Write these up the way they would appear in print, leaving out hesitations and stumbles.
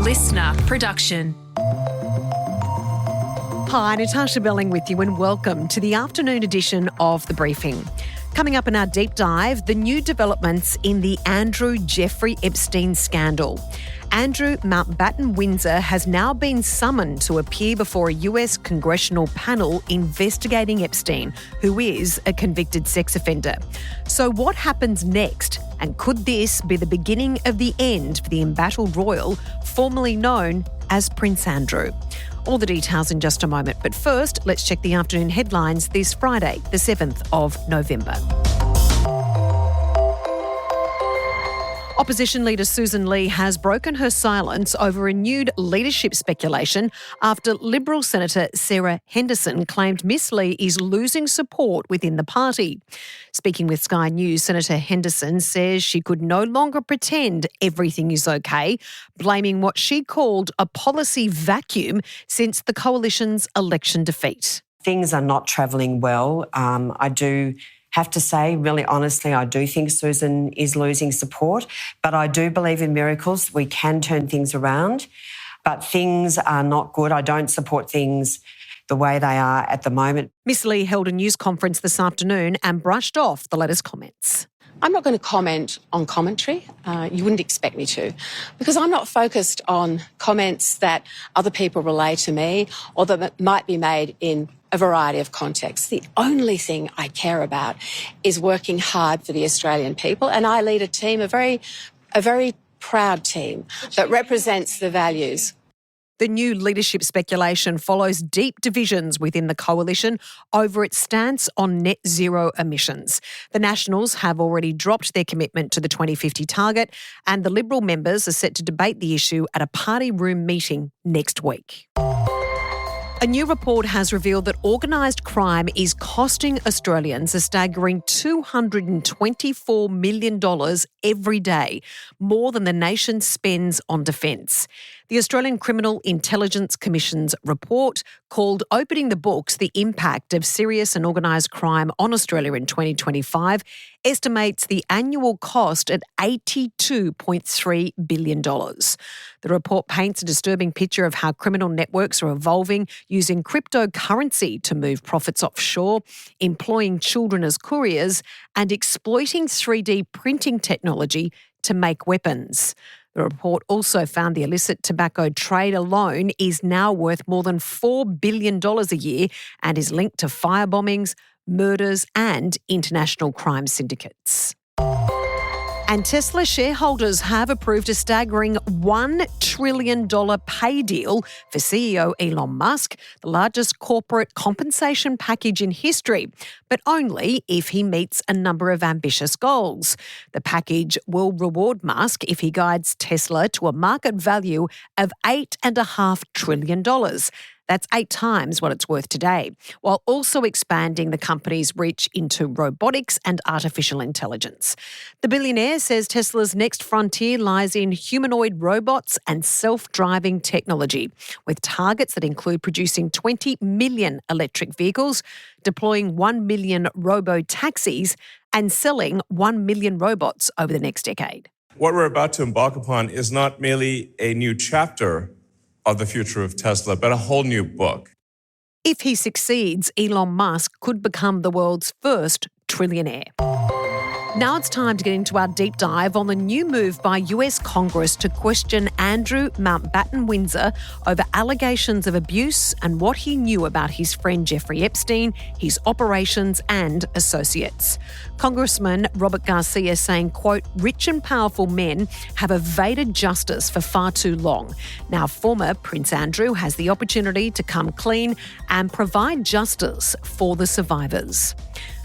listener production. Hi, Natarsha Belling with you and welcome to the afternoon edition of The Briefing. Coming up in our deep dive, the new developments in the Andrew Jeffrey Epstein scandal. Andrew Mountbatten Windsor has now been summoned to appear before a US congressional panel investigating Epstein, who is a convicted sex offender. So what happens next? And could this be the beginning of the end for the embattled royal, formerly known as Prince Andrew? All the details in just a moment. But first, let's check the afternoon headlines this Friday, the 7th of November. Opposition leader Sussan Ley has broken her silence over renewed leadership speculation after Liberal Senator Sarah Henderson claimed Miss Ley is losing support within the party. Speaking with Sky News, Senator Henderson says she could no longer pretend everything is okay, blaming what she called a policy vacuum since the coalition's election defeat. Things are not travelling well. I do have to say, really honestly, I do think Sussan is losing support, but I do believe in miracles. We can turn things around, but things are not good. I don't support things the way they are at the moment. Miss Ley held a news conference this afternoon and brushed off the latter's comments. I'm not going to comment on commentary. You wouldn't expect me to, because I'm not focused on comments that other people relay to me or that might be made in a variety of contexts. The only thing I care about is working hard for the Australian people, and I lead a team, a very proud team that represents the values. The new leadership speculation follows deep divisions within the coalition over its stance on net zero emissions. The Nationals have already dropped their commitment to the 2050 target, and the Liberal members are set to debate the issue at a party room meeting next week. A new report has revealed that organised crime is costing Australians a staggering $224 million every day, more than the nation spends on defence. The Australian Criminal Intelligence Commission's report, called Opening the Books, the Impact of Serious and Organised Crime on Australia in 2025, estimates the annual cost at $82.3 billion. The report paints a disturbing picture of how criminal networks are evolving, using cryptocurrency to move profits offshore, employing children as couriers, and exploiting 3D printing technology to make weapons. The report also found the illicit tobacco trade alone is now worth more than $4 billion a year and is linked to firebombings, murders and international crime syndicates. And Tesla shareholders have approved a staggering $1 trillion pay deal for CEO Elon Musk, the largest corporate compensation package in history, but only if he meets a number of ambitious goals. The package will reward Musk if he guides Tesla to a market value of $8.5 trillion. That's 8 times what it's worth today, while also expanding the company's reach into robotics and artificial intelligence. The billionaire says Tesla's next frontier lies in humanoid robots and self-driving technology, with targets that include producing 20 million electric vehicles, deploying 1 million robo-taxis, and selling 1 million robots over the next decade. What we're about to embark upon is not merely a new chapter of the future of Tesla, but a whole new book. If he succeeds, Elon Musk could become the world's first trillionaire. Now it's time to get into our deep dive on the new move by US Congress to question Andrew Mountbatten Windsor over allegations of abuse and what he knew about his friend Jeffrey Epstein, his operations and associates. Congressman Robert Garcia saying, quote, "Rich and powerful men have evaded justice for far too long. Now former Prince Andrew has the opportunity to come clean and provide justice for the survivors."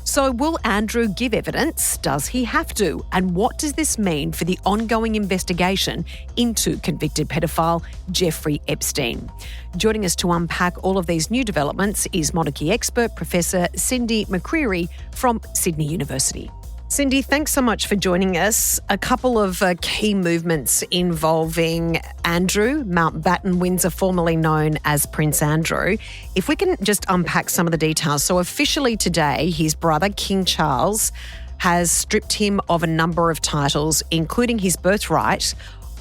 So will Andrew give evidence? Does he have to? And what does this mean for the ongoing investigation into convicted pedophile Jeffrey Epstein? Joining us to unpack all of these new developments is monarchy expert Professor Cindy McCreery from Sydney University. Cindy, thanks so much for joining us. A couple of key movements involving Andrew Mountbatten Windsor, formerly known as Prince Andrew. If we can just unpack some of the details. So officially today, his brother, King Charles, has stripped him of a number of titles, including his birthright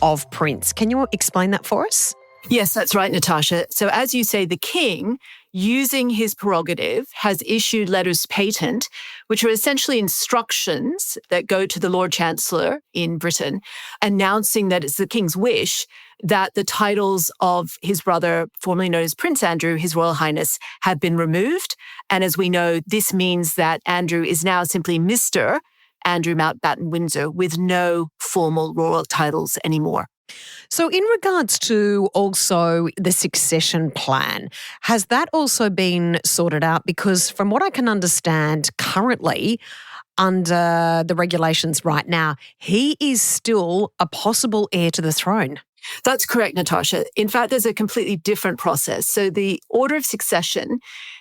of Prince. Can you explain that for us? Yes, that's right, Natarsha. So as you say, the king, using his prerogative, has issued letters patent, which are essentially instructions that go to the Lord Chancellor in Britain, announcing that it's the king's wish that the titles of his brother, formerly known as Prince Andrew, His Royal Highness, have been removed. And as we know, this means that Andrew is now simply Mr. Andrew Mountbatten Windsor with no formal royal titles anymore. So in regards to also the succession plan, has that also been sorted out? Because from what I can understand currently, under the regulations right now, he is still a possible heir to the throne. That's correct, Natarsha. In fact, there's a completely different process. So the order of succession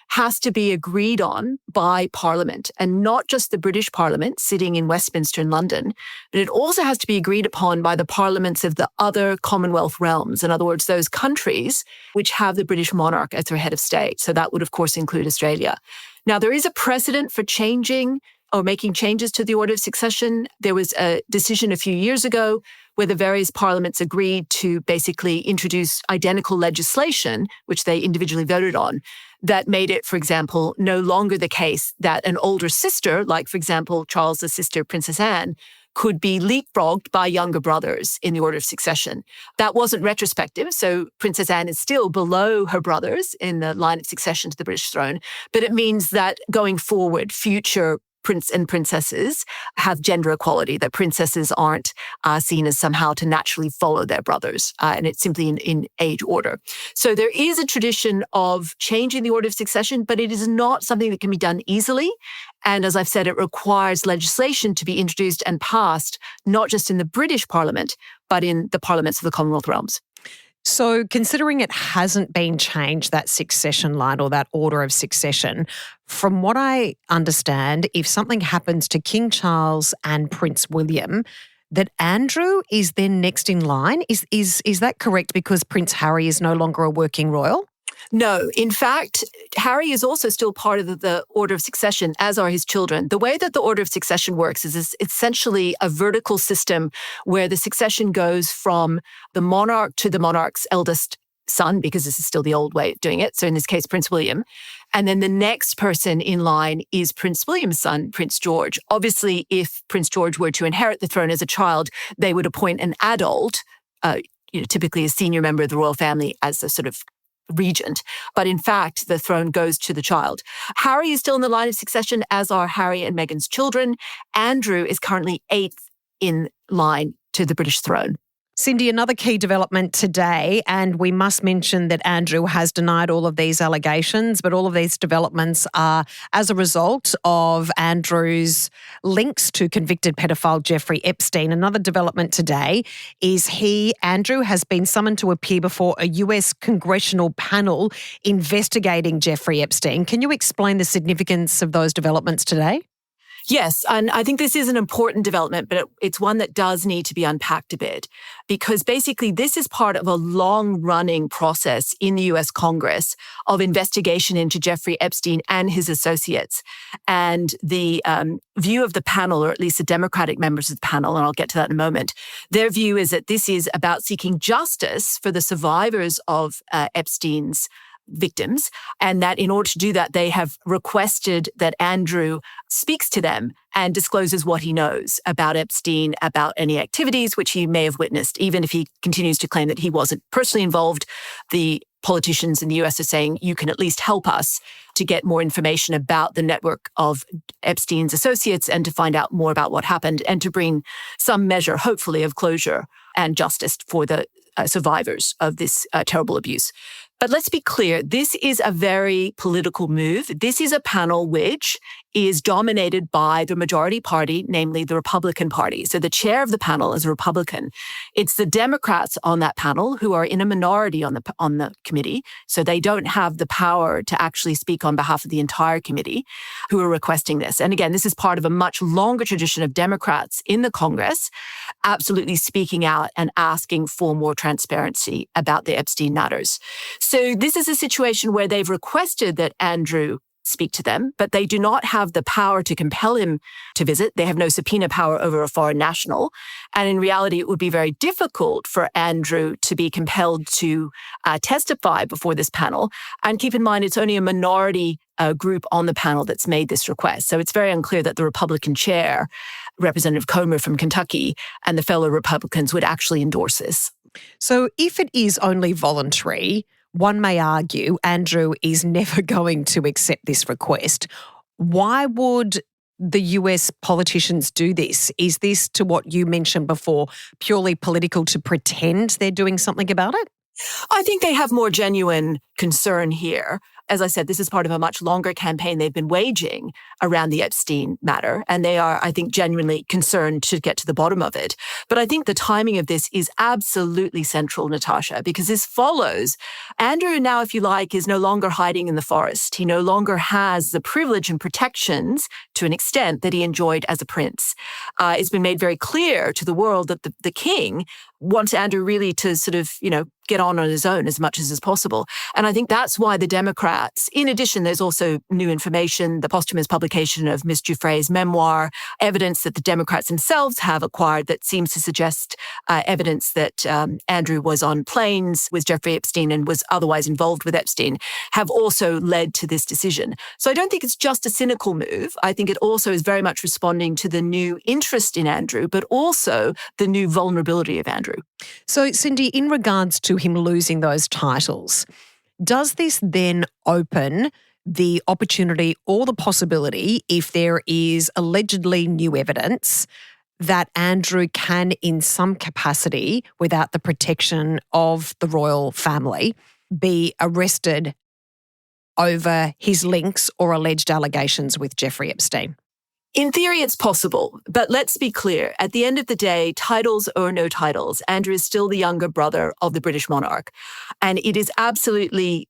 has to be agreed on by Parliament, and not just the British Parliament sitting in Westminster in London, but it also has to be agreed upon by the parliaments of the other Commonwealth realms. In other words, those countries which have the British monarch as their head of state. So that would, of course, include Australia. Now, there is a precedent for changing or making changes to the order of succession. There was a decision a few years ago where the various parliaments agreed to basically introduce identical legislation, which they individually voted on, that made it, for example, no longer the case that an older sister, like, for example, Charles's sister, Princess Anne, could be leapfrogged by younger brothers in the order of succession. That wasn't retrospective, so Princess Anne is still below her brothers in the line of succession to the British throne, but it means that going forward, future prince and princesses have gender equality, that princesses aren't seen as somehow to naturally follow their brothers, and it's simply in age order. So there is a tradition of changing the order of succession, but it is not something that can be done easily. And as I've said, it requires legislation to be introduced and passed, not just in the British Parliament, but in the parliaments of the Commonwealth realms. So considering it hasn't been changed, that succession line or that order of succession, from what I understand, if something happens to King Charles and Prince William, that Andrew is then next in line. Is that correct, because Prince Harry is no longer a working royal? No, in fact, Harry is also still part of the order of succession, as are his children. The way that the order of succession works is it's essentially a vertical system where the succession goes from the monarch to the monarch's eldest son, because this is still the old way of doing it. So in this case, Prince William. And then the next person in line is Prince William's son, Prince George. Obviously, if Prince George were to inherit the throne as a child, they would appoint an adult, typically a senior member of the royal family, as a sort of regent. But in fact, the throne goes to the child. Harry is still in the line of succession, as are Harry and Meghan's children. Andrew is currently 8th in line to the British throne. Cindy, another key development today, and we must mention that Andrew has denied all of these allegations, but all of these developments are as a result of Andrew's links to convicted pedophile Jeffrey Epstein. Another development today is Andrew, has been summoned to appear before a US congressional panel investigating Jeffrey Epstein. Can you explain the significance of those developments today? Yes, and I think this is an important development, but it's one that does need to be unpacked a bit, because basically this is part of a long-running process in the US Congress of investigation into Jeffrey Epstein and his associates. And the view of the panel, or at least the Democratic members of the panel, and I'll get to that in a moment, their view is that this is about seeking justice for the survivors of Epstein's victims, and that in order to do that, they have requested that Andrew speaks to them and discloses what he knows about Epstein, about any activities which he may have witnessed, even if he continues to claim that he wasn't personally involved. The politicians in the US are saying, you can at least help us to get more information about the network of Epstein's associates and to find out more about what happened and to bring some measure, hopefully, of closure and justice for the survivors of this terrible abuse. But let's be clear, this is a very political move. This is a panel which is dominated by the majority party, namely the Republican Party. So the chair of the panel is a Republican. It's the Democrats on that panel who are in a minority on the committee, so they don't have the power to actually speak on behalf of the entire committee, who are requesting this. And again, this is part of a much longer tradition of Democrats in the Congress absolutely speaking out and asking for more transparency about the Epstein matters. So this is a situation where they've requested that Andrew speak to them, but they do not have the power to compel him to visit. They have no subpoena power over a foreign national. And in reality, it would be very difficult for Andrew to be compelled to testify before this panel. And keep in mind, it's only a minority group on the panel that's made this request. So it's very unclear that the Republican chair, Representative Comer from Kentucky, and the fellow Republicans would actually endorse this. So if it is only voluntary, one may argue Andrew is never going to accept this request. Why would the US politicians do this? Is this, to what you mentioned before, purely political to pretend they're doing something about it? I think they have more genuine concern here. As I said, this is part of a much longer campaign they've been waging around the Epstein matter, and they are, I think, genuinely concerned to get to the bottom of it. But I think the timing of this is absolutely central, Natarsha, because this follows. Andrew now, if you like, is no longer hiding in the forest. He no longer has the privilege and protections to an extent that he enjoyed as a prince. It's been made very clear to the world that the king wants Andrew really to sort of, get on his own as much as is possible. And I think that's why the Democrats, in addition, there's also new information, the posthumous publication of Miss Giuffre's memoir, evidence that the Democrats themselves have acquired that seems to suggest evidence that Andrew was on planes with Jeffrey Epstein and was otherwise involved with Epstein, have also led to this decision. So I don't think it's just a cynical move. I think it also is very much responding to the new interest in Andrew, but also the new vulnerability of Andrew. So, Cindy, in regards to him losing those titles, does this then open the opportunity or the possibility, if there is allegedly new evidence, that Andrew can, in some capacity, without the protection of the royal family, be arrested over his links or alleged allegations with Jeffrey Epstein? In theory, it's possible, but let's be clear. At the end of the day, titles or no titles, Andrew is still the younger brother of the British monarch. And it is absolutely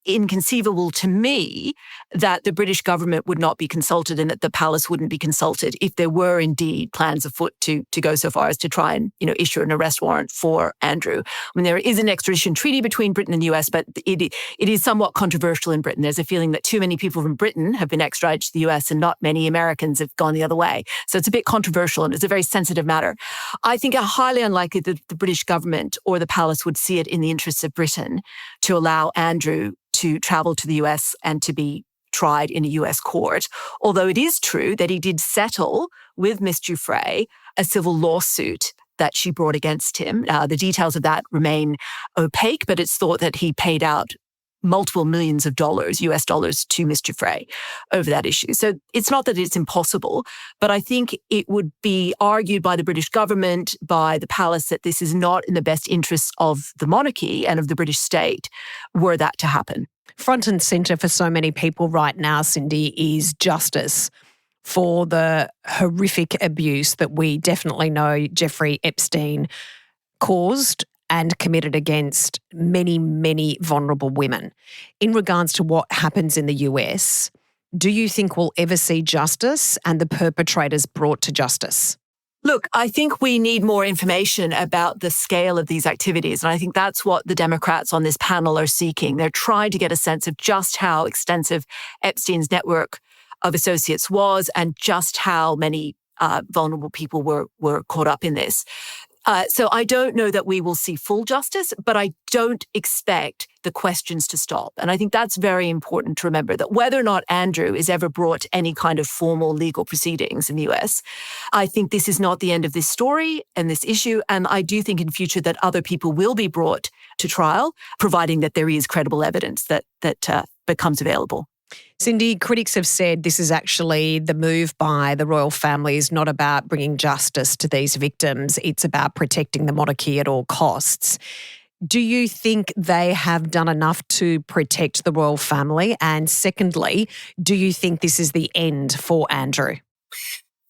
inconceivable to me that the British government would not be consulted and that the palace wouldn't be consulted if there were indeed plans afoot to go so far as to try and issue an arrest warrant for Andrew. I mean, there is an extradition treaty between Britain and the US, but it is somewhat controversial in Britain. There's a feeling that too many people from Britain have been extradited to the US and not many Americans have gone the other way. So it's a bit controversial and it's a very sensitive matter. I think it's highly unlikely that the British government or the palace would see it in the interests of Britain to allow Andrew to travel to the US and to be tried in a US court. Although it is true that he did settle with Miss Giuffre a civil lawsuit that she brought against him. The details of that remain opaque, but it's thought that he paid out multiple millions of dollars, US dollars, to Miss Giuffre over that issue. So it's not that it's impossible, but I think it would be argued by the British government, by the palace, that this is not in the best interests of the monarchy and of the British state were that to happen. Front and centre for so many people right now, Cindy, is justice for the horrific abuse that we definitely know Jeffrey Epstein caused and committed against many, many vulnerable women. In regards to what happens in the US, do you think we'll ever see justice and the perpetrators brought to justice? Look, I think we need more information about the scale of these activities. And I think that's what the Democrats on this panel are seeking. They're trying to get a sense of just how extensive Epstein's network of associates was and just how many vulnerable people were caught up in this. So I don't know that we will see full justice, but I don't expect the questions to stop. And I think that's very important to remember, that whether or not Andrew is ever brought to any kind of formal legal proceedings in the US, I think this is not the end of this story and this issue. And I do think in future that other people will be brought to trial, providing that there is credible evidence that becomes available. Cindy, critics have said this is actually the move by the royal family is not about bringing justice to these victims. It's about protecting the monarchy at all costs. Do you think they have done enough to protect the royal family? And secondly, do you think this is the end for Andrew?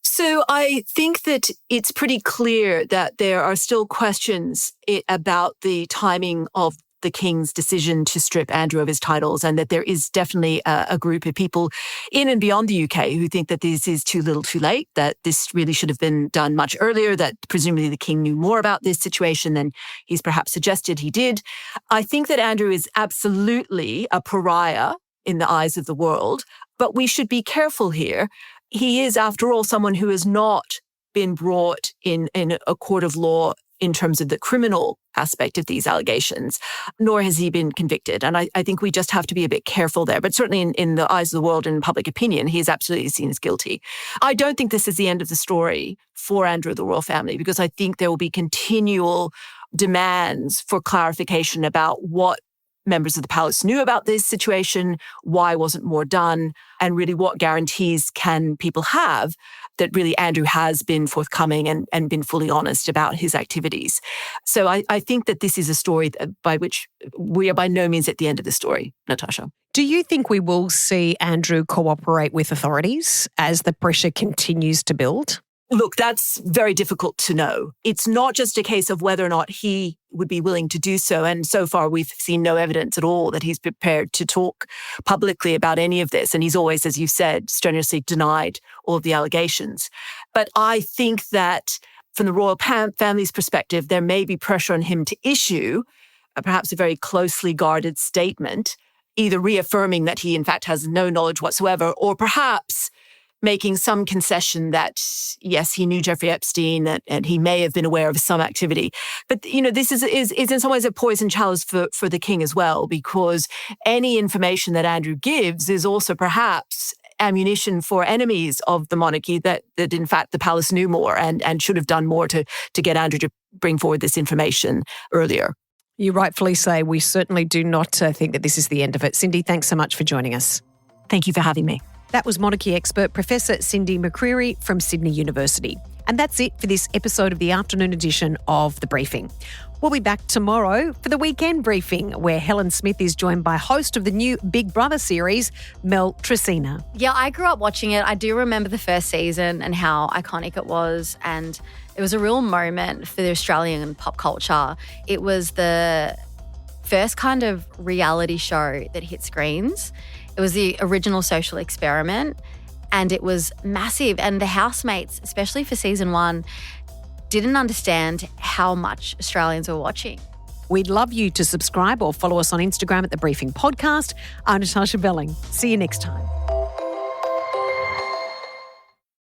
So I think that it's pretty clear that there are still questions about the timing of the King's decision to strip Andrew of his titles, and that there is definitely a group of people in and beyond the UK who think that this is too little too late, that this really should have been done much earlier, that presumably the King knew more about this situation than he's perhaps suggested he did. I think that Andrew is absolutely a pariah in the eyes of the world. But we should be careful here. He is, after all, someone who has not been brought in a court of law in terms of the criminal aspect of these allegations, nor has he been convicted. And I think we just have to be a bit careful there. But certainly in the eyes of the world and in public opinion, he is absolutely seen as guilty. I don't think this is the end of the story for Andrew, the royal family, because I think there will be continual demands for clarification about what members of the palace knew about this situation, why wasn't more done, and really what guarantees can people have that really Andrew has been forthcoming and been fully honest about his activities. So I think that this is a story by which we are by no means at the end of the story, Natarsha. Do you think we will see Andrew cooperate with authorities as the pressure continues to build? Look, that's very difficult to know. It's not just a case of whether or not he would be willing to do so. And so far, we've seen no evidence at all that he's prepared to talk publicly about any of this. And he's always, as you said, strenuously denied all of the allegations. But I think that from the royal family's perspective, there may be pressure on him to issue perhaps a very closely guarded statement, either reaffirming that he, in fact, has no knowledge whatsoever, or perhaps making some concession that, yes, he knew Jeffrey Epstein and he may have been aware of some activity. But, this is in some ways a poison chalice for the king as well, because any information that Andrew gives is also perhaps ammunition for enemies of the monarchy that in fact the palace knew more and should have done more to get Andrew to bring forward this information earlier. You rightfully say we certainly do not think that this is the end of it. Cindy, thanks so much for joining us. Thank you for having me. That was monarchy expert Professor Cindy McCreery from Sydney University. And that's it for this episode of the afternoon edition of The Briefing. We'll be back tomorrow for the weekend briefing, where Helen Smith is joined by host of the new Big Brother series, Mel Tresina. Yeah, I grew up watching it. I do remember the first season and how iconic it was. And it was a real moment for the Australian pop culture. It was the first kind of reality show that hit screens. It was the original social experiment and it was massive. And the housemates, especially for season 1, didn't understand how much Australians were watching. We'd love you to subscribe or follow us on Instagram at The Briefing Podcast. I'm Natarsha Belling. See you next time.